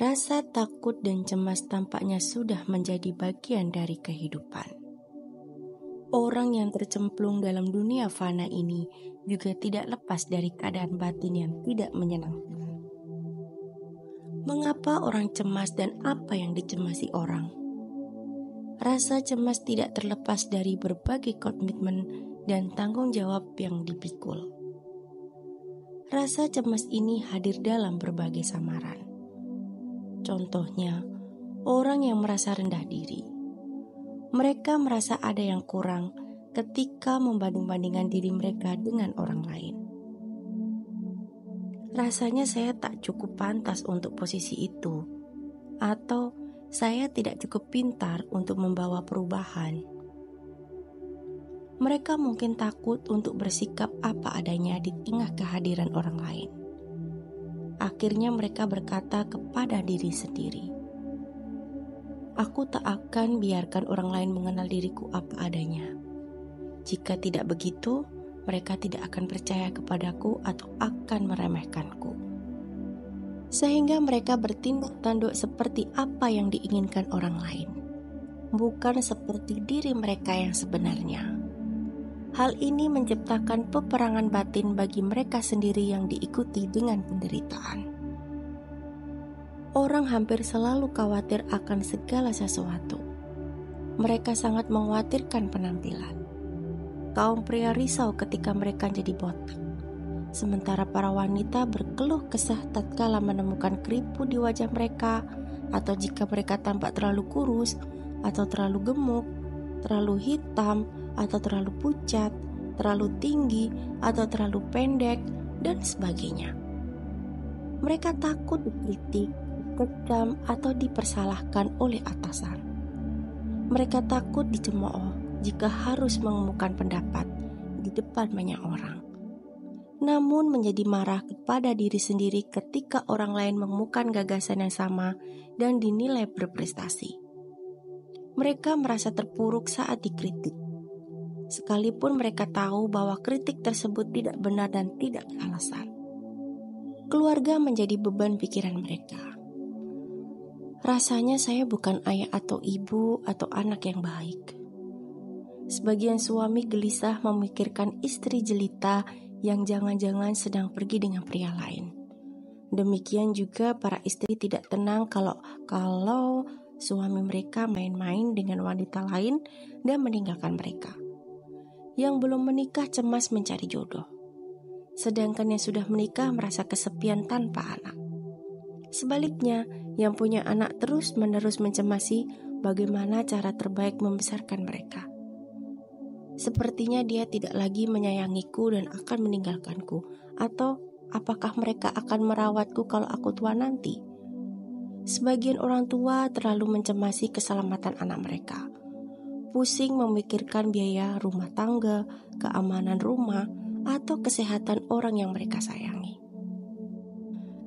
Rasa takut dan cemas tampaknya sudah menjadi bagian dari kehidupan. Orang yang tercemplung dalam dunia fana ini juga tidak lepas dari keadaan batin yang tidak menyenangkan. Mengapa orang cemas dan apa yang dicemasi orang? Rasa cemas tidak terlepas dari berbagai komitmen dan tanggung jawab yang dipikul. Rasa cemas ini hadir dalam berbagai samaran. Contohnya, orang yang merasa rendah diri. Mereka merasa ada yang kurang ketika membanding-bandingkan diri mereka dengan orang lain. Rasanya saya tak cukup pantas untuk posisi itu, atau saya tidak cukup pintar untuk membawa perubahan. Mereka mungkin takut untuk bersikap apa adanya di tengah kehadiran orang lain. Akhirnya mereka berkata kepada diri sendiri, "Aku tak akan biarkan orang lain mengenal diriku apa adanya. Jika tidak begitu, mereka tidak akan percaya kepadaku atau akan meremehkanku." Sehingga mereka bertindak tanduk seperti apa yang diinginkan orang lain, bukan seperti diri mereka yang sebenarnya. Hal ini menciptakan peperangan batin bagi mereka sendiri yang diikuti dengan penderitaan. Orang hampir selalu khawatir akan segala sesuatu. Mereka sangat mengkhawatirkan penampilan. Kaum pria risau ketika mereka jadi botak. Sementara para wanita berkeluh kesah tatkala menemukan keriput di wajah mereka, atau jika mereka tampak terlalu kurus, atau terlalu gemuk, terlalu hitam, atau terlalu pucat, terlalu tinggi, atau terlalu pendek, dan sebagainya. Mereka takut dikritik, dikecam, atau dipersalahkan oleh atasan. Mereka takut dicemooh jika harus mengemukakan pendapat di depan banyak orang. Namun menjadi marah kepada diri sendiri ketika orang lain mengemukakan gagasan yang sama dan dinilai berprestasi. Mereka merasa terpuruk saat dikritik, sekalipun mereka tahu bahwa kritik tersebut tidak benar dan tidak beralasan. Keluarga menjadi beban pikiran mereka. Rasanya saya bukan ayah atau ibu atau anak yang baik. Sebagian suami gelisah memikirkan istri jelita yang jangan-jangan sedang pergi dengan pria lain. Demikian juga para istri tidak tenang kalau suami mereka main-main dengan wanita lain dan meninggalkan mereka. Yang belum menikah cemas mencari jodoh, sedangkan yang sudah menikah merasa kesepian tanpa anak. Sebaliknya, yang punya anak terus-menerus mencemasi bagaimana cara terbaik membesarkan mereka. Sepertinya dia tidak lagi menyayangiku dan akan meninggalkanku, atau apakah mereka akan merawatku kalau aku tua nanti? Sebagian orang tua terlalu mencemasi keselamatan anak mereka, pusing memikirkan biaya rumah tangga, keamanan rumah, atau kesehatan orang yang mereka sayangi.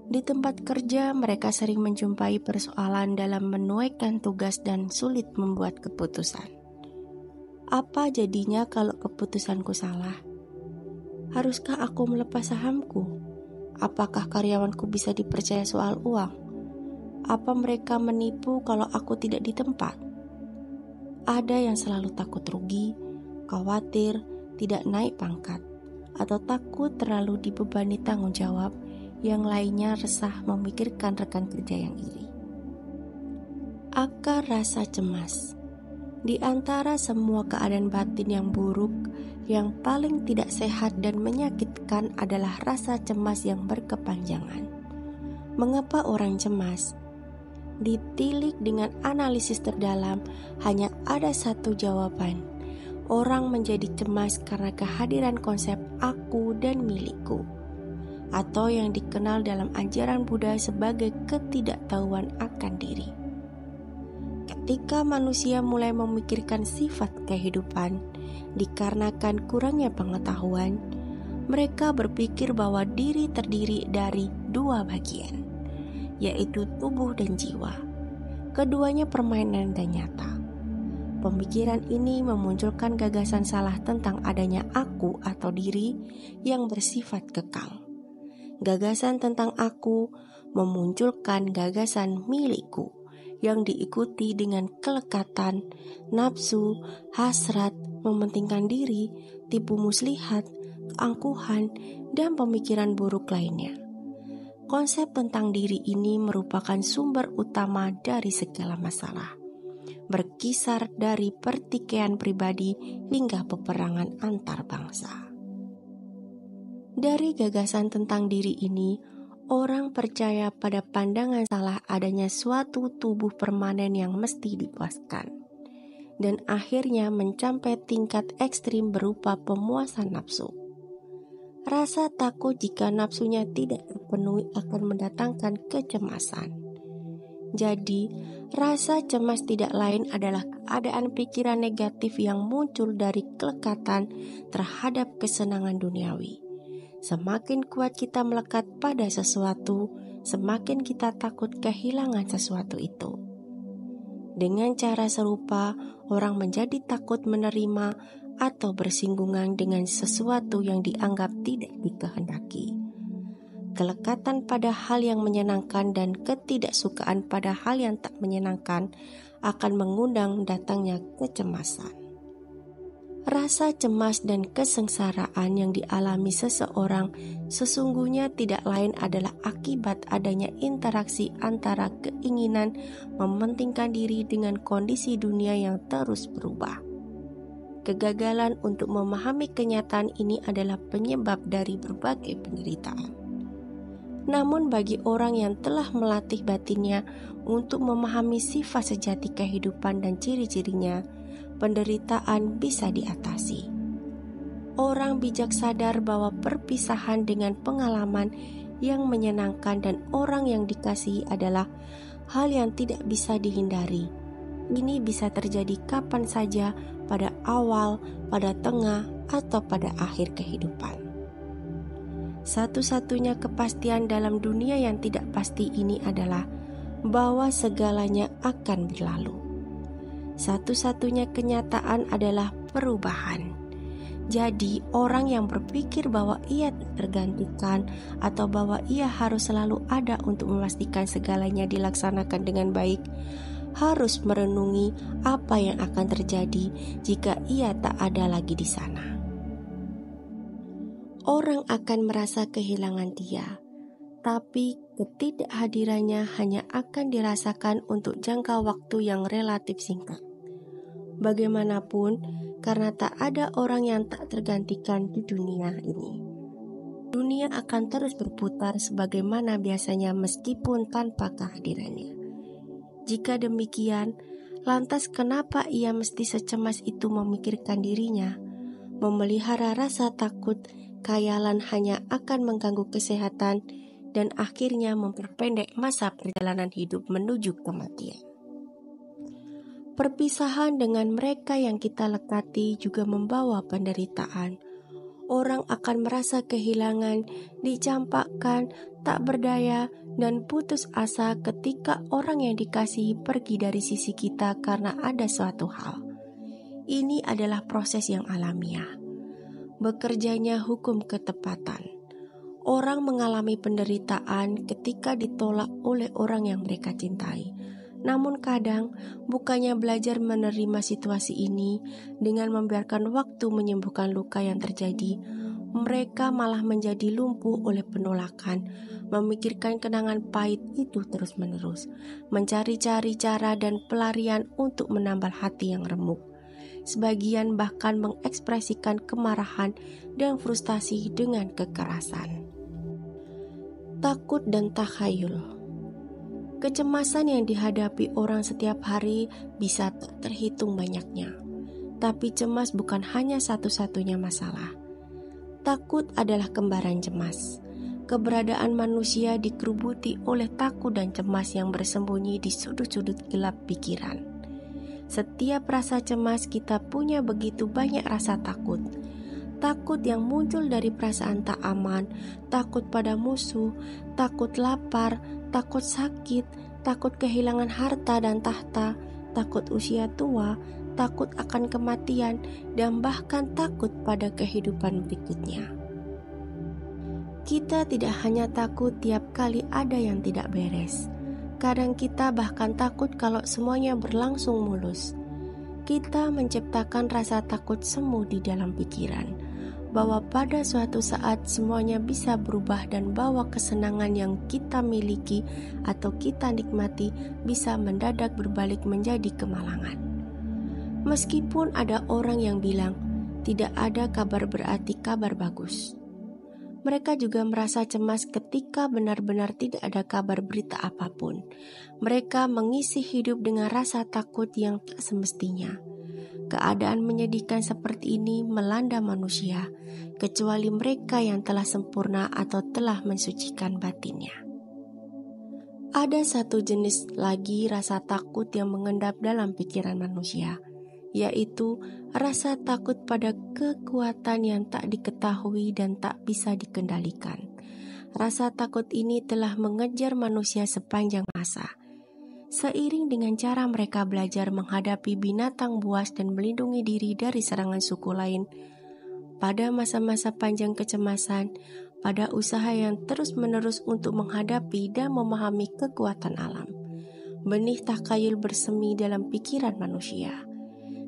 Di tempat kerja, mereka sering menjumpai persoalan dalam menuaikan tugas dan sulit membuat keputusan. Apa jadinya kalau keputusanku salah? Haruskah aku melepas sahamku? Apakah karyawanku bisa dipercaya soal uang? Apa mereka menipu kalau aku tidak di tempat? Ada yang selalu takut rugi, khawatir tidak naik pangkat, atau takut terlalu dibebani tanggung jawab. Yang lainnya resah memikirkan rekan kerja yang iri. Akar rasa cemas. Di antara semua keadaan batin yang buruk, yang paling tidak sehat dan menyakitkan adalah rasa cemas yang berkepanjangan. Mengapa orang cemas? Ditilik dengan analisis terdalam, hanya ada satu jawaban. Orang menjadi cemas karena kehadiran konsep aku dan milikku, atau yang dikenal dalam ajaran Buddha sebagai ketidaktahuan akan diri. Ketika manusia mulai memikirkan sifat kehidupan dikarenakan kurangnya pengetahuan, mereka berpikir bahwa diri terdiri dari dua bagian, yaitu tubuh dan jiwa. Keduanya permainan dan nyata. Pemikiran ini memunculkan gagasan salah tentang adanya aku atau diri yang bersifat kekal. Gagasan tentang aku memunculkan gagasan milikku yang diikuti dengan kelekatan, nafsu, hasrat, mementingkan diri, tipu muslihat, keangkuhan, dan pemikiran buruk lainnya. Konsep tentang diri ini merupakan sumber utama dari segala masalah, berkisar dari pertikaian pribadi hingga peperangan antar bangsa. Dari gagasan tentang diri ini, orang percaya pada pandangan salah adanya suatu tubuh permanen yang mesti dipuaskan, dan akhirnya mencapai tingkat ekstrim berupa pemuasan nafsu. Rasa takut jika nafsunya tidak terpenuhi akan mendatangkan kecemasan. Jadi, rasa cemas tidak lain adalah keadaan pikiran negatif yang muncul dari kelekatan terhadap kesenangan duniawi. Semakin kuat kita melekat pada sesuatu, semakin kita takut kehilangan sesuatu itu. Dengan cara serupa, orang menjadi takut menerima atau bersinggungan dengan sesuatu yang dianggap tidak dikehendaki. Kelekatan pada hal yang menyenangkan dan ketidaksukaan pada hal yang tak menyenangkan akan mengundang datangnya kecemasan. Rasa cemas dan kesengsaraan yang dialami seseorang sesungguhnya tidak lain adalah akibat adanya interaksi antara keinginan mementingkan diri dengan kondisi dunia yang terus berubah. Kegagalan untuk memahami kenyataan ini adalah penyebab dari berbagai penderitaan. Namun bagi orang yang telah melatih batinnya untuk memahami sifat sejati kehidupan dan ciri-cirinya, penderitaan bisa diatasi. Orang bijak sadar bahwa perpisahan dengan pengalaman yang menyenangkan dan orang yang dikasihi adalah hal yang tidak bisa dihindari. Ini bisa terjadi kapan saja, pada awal, pada tengah, atau pada akhir kehidupan. Satu-satunya kepastian dalam dunia yang tidak pasti ini adalah bahwa segalanya akan berlalu. Satu-satunya kenyataan adalah perubahan. Jadi, orang yang berpikir bahwa ia tergantikan atau bahwa ia harus selalu ada untuk memastikan segalanya dilaksanakan dengan baik, harus merenungi apa yang akan terjadi jika ia tak ada lagi di sana. Orang akan merasa kehilangan dia, tapi ketidakhadirannya hanya akan dirasakan untuk jangka waktu yang relatif singkat. Bagaimanapun, karena tak ada orang yang tak tergantikan di dunia ini. Dunia akan terus berputar sebagaimana biasanya meskipun tanpa kehadirannya. Jika demikian, lantas kenapa ia mesti secemas itu memikirkan dirinya? Memelihara rasa takut, khayalan hanya akan mengganggu kesehatan dan akhirnya memperpendek masa perjalanan hidup menuju kematian. Perpisahan dengan mereka yang kita lekati juga membawa penderitaan. Orang akan merasa kehilangan, dicampakkan, tak berdaya, dan putus asa ketika orang yang dikasihi pergi dari sisi kita karena ada suatu hal. Ini adalah proses yang alamiah. Bekerjanya hukum ketepatan. Orang mengalami penderitaan ketika ditolak oleh orang yang mereka cintai. Namun kadang, bukannya belajar menerima situasi ini dengan membiarkan waktu menyembuhkan luka yang terjadi, mereka malah menjadi lumpuh oleh penolakan, memikirkan kenangan pahit itu terus-menerus, mencari-cari cara dan pelarian untuk menambal hati yang remuk. Sebagian bahkan mengekspresikan kemarahan dan frustasi dengan kekerasan. Takut dan takhayul. Kecemasan yang dihadapi orang setiap hari bisa tak terhitung banyaknya. Tapi cemas bukan hanya satu-satunya masalah. Takut adalah kembaran cemas. Keberadaan manusia dikerubuti oleh takut dan cemas yang bersembunyi di sudut-sudut gelap pikiran. Setiap rasa cemas kita punya begitu banyak rasa takut. Takut yang muncul dari perasaan tak aman, takut pada musuh, takut lapar, takut sakit, takut kehilangan harta dan tahta, takut usia tua, takut akan kematian, dan bahkan takut pada kehidupan berikutnya. Kita tidak hanya takut tiap kali ada yang tidak beres. Kadang kita bahkan takut kalau semuanya berlangsung mulus. Kita menciptakan rasa takut semu di dalam pikiran, bahwa pada suatu saat semuanya bisa berubah dan bahwa kesenangan yang kita miliki atau kita nikmati bisa mendadak berbalik menjadi kemalangan. Meskipun ada orang yang bilang, tidak ada kabar berarti kabar bagus. Mereka juga merasa cemas ketika benar-benar tidak ada kabar berita apapun. Mereka mengisi hidup dengan rasa takut yang tak semestinya. Keadaan menyedihkan seperti ini melanda manusia, kecuali mereka yang telah sempurna atau telah mensucikan batinnya. Ada satu jenis lagi rasa takut yang mengendap dalam pikiran manusia, yaitu rasa takut pada kekuatan yang tak diketahui dan tak bisa dikendalikan. Rasa takut ini telah mengejar manusia sepanjang masa. Seiring dengan cara mereka belajar menghadapi binatang buas dan melindungi diri dari serangan suku lain, pada masa-masa panjang kecemasan, pada usaha yang terus-menerus untuk menghadapi dan memahami kekuatan alam, benih takhayul bersemi dalam pikiran manusia.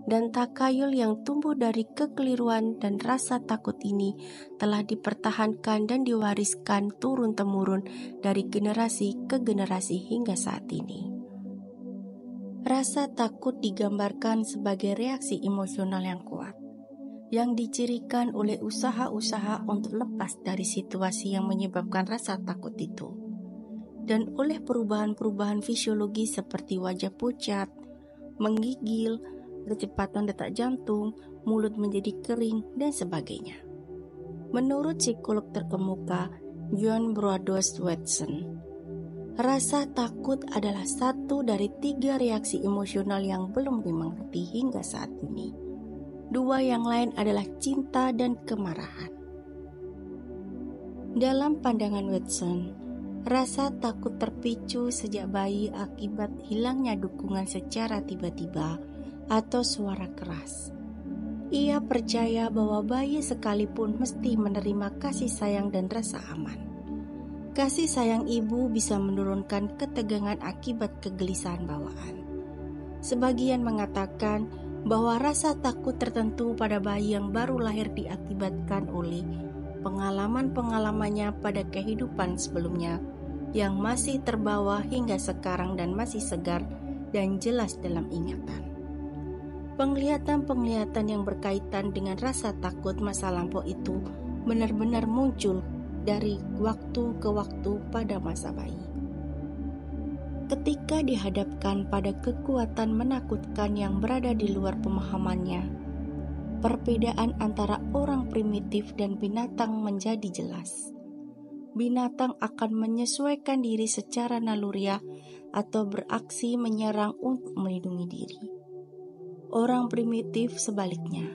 Dan takhayul yang tumbuh dari kekeliruan dan rasa takut ini telah dipertahankan dan diwariskan turun-temurun dari generasi ke generasi hingga saat ini. Rasa takut digambarkan sebagai reaksi emosional yang kuat, yang dicirikan oleh usaha-usaha untuk lepas dari situasi yang menyebabkan rasa takut itu, dan oleh perubahan-perubahan fisiologi seperti wajah pucat, menggigil, kecepatan detak jantung, mulut menjadi kering, dan sebagainya. Menurut psikolog terkemuka John Broadus Watson, rasa takut adalah satu dari 3 reaksi emosional yang belum dimengerti hingga saat ini. 2 yang lain adalah cinta dan kemarahan. Dalam pandangan Watson, rasa takut terpicu sejak bayi akibat hilangnya dukungan secara tiba-tiba atau suara keras. Ia percaya bahwa bayi sekalipun mesti menerima kasih sayang dan rasa aman. Kasih sayang ibu bisa menurunkan ketegangan akibat kegelisahan bawaan. Sebagian mengatakan bahwa rasa takut tertentu pada bayi yang baru lahir diakibatkan oleh pengalaman-pengalamannya pada kehidupan sebelumnya yang masih terbawa hingga sekarang dan masih segar dan jelas dalam ingatan. Penglihatan-penglihatan yang berkaitan dengan rasa takut masa lampau itu benar-benar muncul dari waktu ke waktu pada masa bayi. Ketika dihadapkan pada kekuatan menakutkan yang berada di luar pemahamannya, perbedaan antara orang primitif dan binatang menjadi jelas. Binatang akan menyesuaikan diri secara naluriah atau beraksi menyerang untuk melindungi diri. Orang primitif sebaliknya,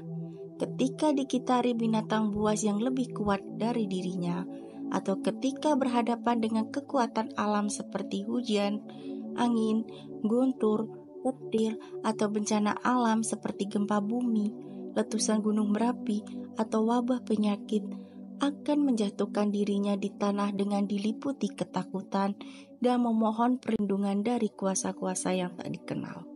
ketika dikitari binatang buas yang lebih kuat dari dirinya, atau ketika berhadapan dengan kekuatan alam seperti hujan, angin, guntur, petir, atau bencana alam seperti gempa bumi, letusan gunung berapi, atau wabah penyakit, akan menjatuhkan dirinya di tanah dengan diliputi ketakutan dan memohon perlindungan dari kuasa-kuasa yang tak dikenal.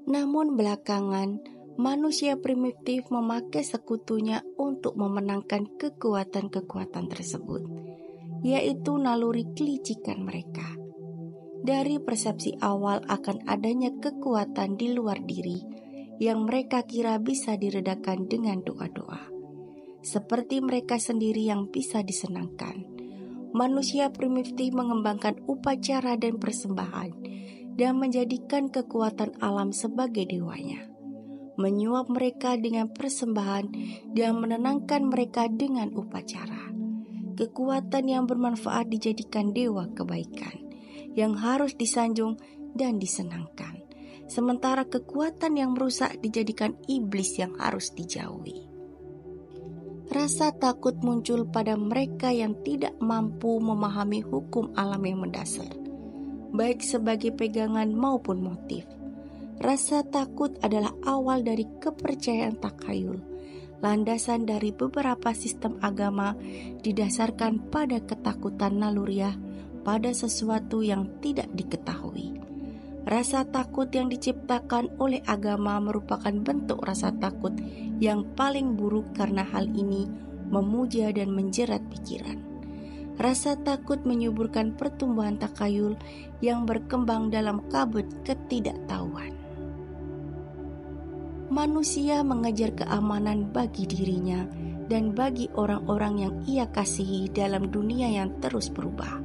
Namun belakangan, manusia primitif memakai sekutunya untuk memenangkan kekuatan-kekuatan tersebut, yaitu naluri kelicikan mereka. Dari persepsi awal akan adanya kekuatan di luar diri yang mereka kira bisa diredakan dengan doa-doa, seperti mereka sendiri yang bisa disenangkan. Manusia primitif mengembangkan upacara dan persembahan dan menjadikan kekuatan alam sebagai dewanya, menyuap mereka dengan persembahan dan menenangkan mereka dengan upacara. Kekuatan yang bermanfaat dijadikan dewa kebaikan yang harus disanjung dan disenangkan, sementara kekuatan yang merusak dijadikan iblis yang harus dijauhi. Rasa takut muncul pada mereka yang tidak mampu memahami hukum alam yang mendasar, baik sebagai pegangan maupun motif. Rasa takut adalah awal dari kepercayaan takhayul, Landasan dari beberapa sistem agama didasarkan pada ketakutan naluriah pada sesuatu yang tidak diketahui. Rasa takut yang diciptakan oleh agama merupakan bentuk rasa takut yang paling buruk karena hal ini memuja dan menjerat pikiran. Rasa takut menyuburkan pertumbuhan takayul yang berkembang dalam kabut ketidaktahuan. Manusia mengejar keamanan bagi dirinya dan bagi orang-orang yang ia kasihi dalam dunia yang terus berubah,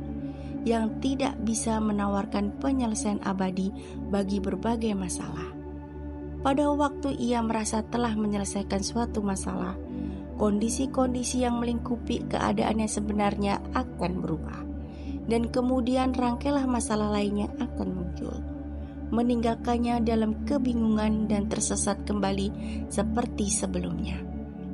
yang tidak bisa menawarkan penyelesaian abadi bagi berbagai masalah. Pada waktu ia merasa telah menyelesaikan suatu masalah, kondisi-kondisi yang melingkupi keadaan yang sebenarnya akan berubah, dan kemudian rangkailah masalah lainnya akan muncul, meninggalkannya dalam kebingungan dan tersesat kembali seperti sebelumnya.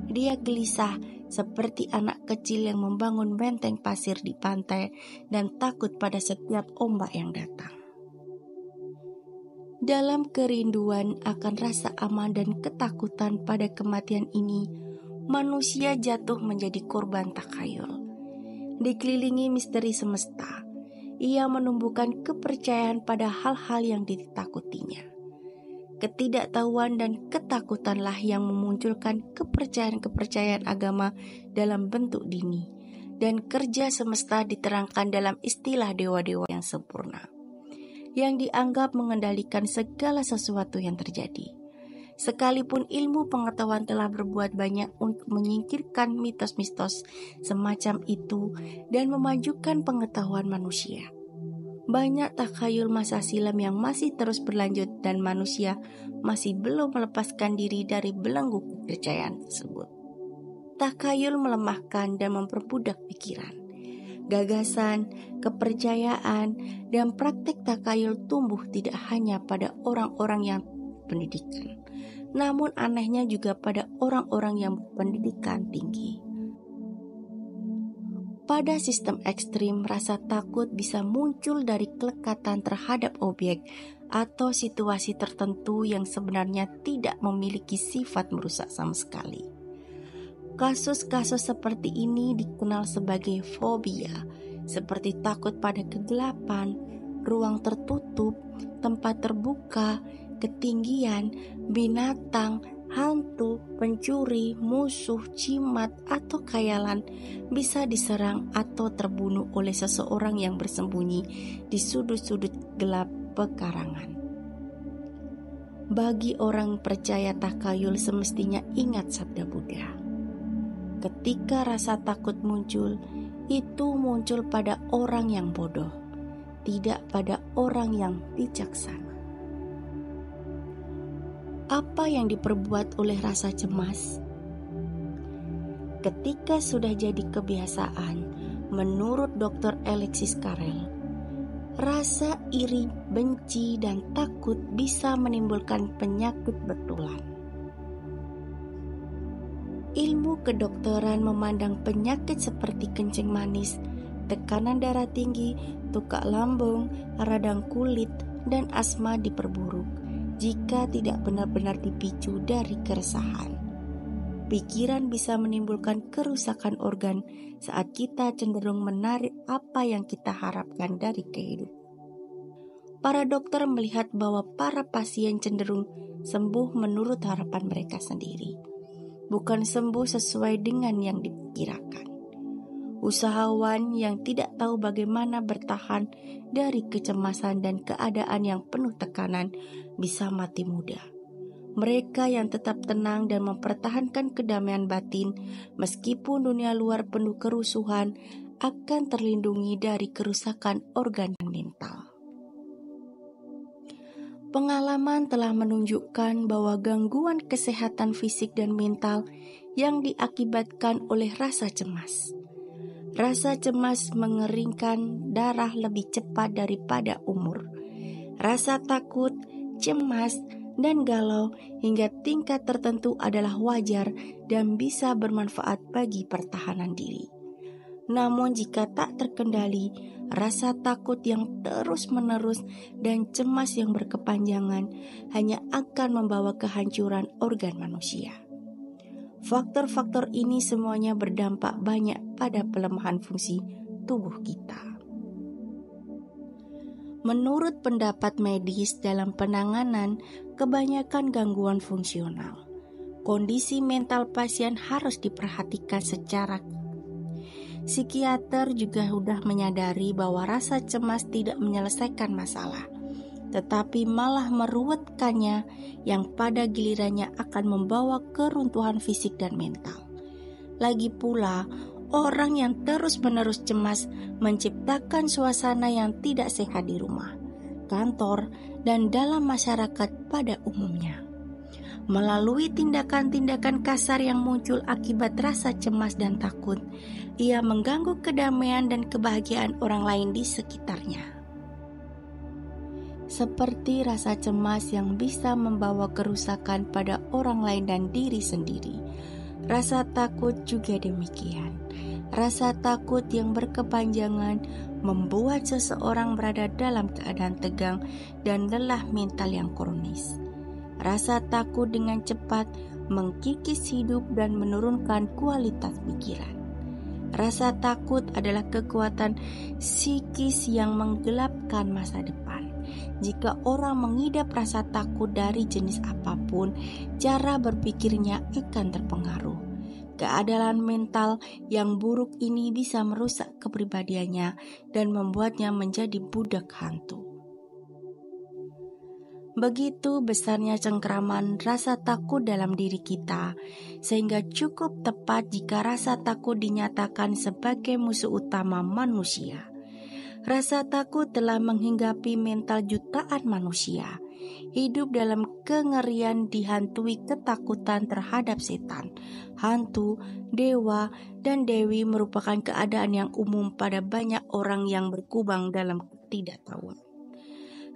Dia gelisah seperti anak kecil yang membangun benteng pasir di pantai dan takut pada setiap ombak yang datang. Dalam kerinduan akan rasa aman dan ketakutan pada kematian ini, manusia jatuh menjadi korban takhayul. Dikelilingi misteri semesta, ia menumbuhkan kepercayaan pada hal-hal yang ditakutinya. Ketidaktahuan dan ketakutanlah yang memunculkan kepercayaan-kepercayaan agama dalam bentuk dini, dan kerja semesta diterangkan dalam istilah dewa-dewa yang sempurna, yang dianggap mengendalikan segala sesuatu yang terjadi. Sekalipun ilmu pengetahuan telah berbuat banyak untuk menyingkirkan mitos-mitos semacam itu dan memajukan pengetahuan manusia, banyak takhayul masa silam yang masih terus berlanjut dan manusia masih belum melepaskan diri dari belenggu kepercayaan tersebut. Takhayul melemahkan dan memperbudak pikiran. Gagasan, kepercayaan, dan praktek takhayul tumbuh tidak hanya pada orang-orang yang pendidikan, namun anehnya juga pada orang-orang yang berpendidikan tinggi. Pada sistem ekstrim, rasa takut bisa muncul dari kelekatan terhadap objek atau situasi tertentu yang sebenarnya tidak memiliki sifat merusak sama sekali. Kasus-kasus seperti ini dikenal sebagai fobia, seperti takut pada kegelapan, ruang tertutup, tempat terbuka, ketinggian, binatang, hantu, pencuri, musuh, jimat, atau khayalan bisa diserang atau terbunuh oleh seseorang yang bersembunyi di sudut-sudut gelap pekarangan. Bagi orang percaya takhayul semestinya ingat sabda Buddha. Ketika rasa takut muncul, itu muncul pada orang yang bodoh, tidak pada orang yang bijaksana. Apa yang diperbuat oleh rasa cemas? Ketika sudah jadi kebiasaan, menurut Dr. Alexis Carrel, rasa iri, benci, dan takut bisa menimbulkan penyakit betulan. Ilmu kedokteran memandang penyakit seperti kencing manis, tekanan darah tinggi, tukak lambung, radang kulit, dan asma diperburuk jika tidak benar-benar dipicu dari keresahan. Pikiran bisa menimbulkan kerusakan organ saat kita cenderung menarik apa yang kita harapkan dari kehidupan. Para dokter melihat bahwa para pasien cenderung sembuh menurut harapan mereka sendiri, bukan sembuh sesuai dengan yang dipikirkan. Usahawan yang tidak tahu bagaimana bertahan dari kecemasan dan keadaan yang penuh tekanan bisa mati muda. Mereka yang tetap tenang dan mempertahankan kedamaian batin meskipun dunia luar penuh kerusuhan akan terlindungi dari kerusakan organ dan mental. Pengalaman telah menunjukkan bahwa gangguan kesehatan fisik dan mental yang diakibatkan oleh rasa cemas. Rasa cemas mengeringkan darah lebih cepat daripada umur. Rasa takut, cemas, dan galau hingga tingkat tertentu adalah wajar dan bisa bermanfaat bagi pertahanan diri. Namun jika tak terkendali, rasa takut yang terus-menerus dan cemas yang berkepanjangan hanya akan membawa kehancuran organ manusia. Faktor-faktor ini semuanya berdampak banyak pada pelemahan fungsi tubuh kita. Menurut pendapat medis dalam penanganan kebanyakan gangguan fungsional, kondisi mental pasien harus diperhatikan secara. Psikiater juga sudah menyadari bahwa rasa cemas tidak menyelesaikan masalah, tetapi malah meruwetkannya yang pada gilirannya akan membawa keruntuhan fisik dan mental. Lagi pula, orang yang terus-menerus cemas menciptakan suasana yang tidak sehat di rumah, kantor, dan dalam masyarakat pada umumnya. Melalui tindakan-tindakan kasar yang muncul akibat rasa cemas dan takut, ia mengganggu kedamaian dan kebahagiaan orang lain di sekitarnya. Seperti rasa cemas yang bisa membawa kerusakan pada orang lain dan diri sendiri, rasa takut juga demikian. Rasa takut yang berkepanjangan membuat seseorang berada dalam keadaan tegang dan lelah mental yang kronis. Rasa takut dengan cepat mengkikis hidup dan menurunkan kualitas pikiran. Rasa takut adalah kekuatan psikis yang menggelapkan masa depan. Jika orang mengidap rasa takut dari jenis apapun, cara berpikirnya akan terpengaruh. Keadaan mental yang buruk ini bisa merusak kepribadiannya dan membuatnya menjadi budak hantu. Begitu besarnya cengkraman rasa takut dalam diri kita, sehingga cukup tepat jika rasa takut dinyatakan sebagai musuh utama manusia. Rasa takut telah menghinggapi mental jutaan manusia. Hidup dalam kengerian dihantui ketakutan terhadap setan, hantu, dewa, dan dewi merupakan keadaan yang umum pada banyak orang yang berkubang dalam ketidaktahuan.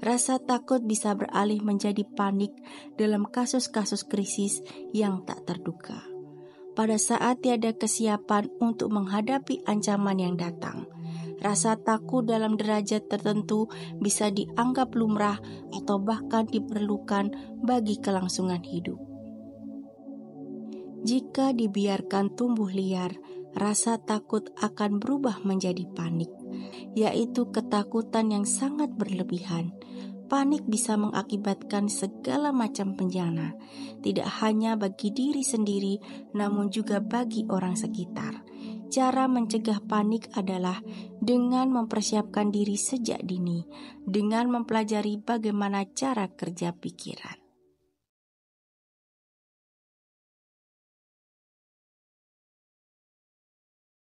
Rasa takut bisa beralih menjadi panik dalam kasus-kasus krisis yang tak terduga. Pada saat tiada kesiapan untuk menghadapi ancaman yang datang, rasa takut dalam derajat tertentu bisa dianggap lumrah atau bahkan diperlukan bagi kelangsungan hidup. Jika dibiarkan tumbuh liar, rasa takut akan berubah menjadi panik, yaitu ketakutan yang sangat berlebihan. Panik bisa mengakibatkan segala macam bencana, tidak hanya bagi diri sendiri, namun juga bagi orang sekitar. Cara mencegah panik adalah dengan mempersiapkan diri sejak dini, dengan mempelajari bagaimana cara kerja pikiran.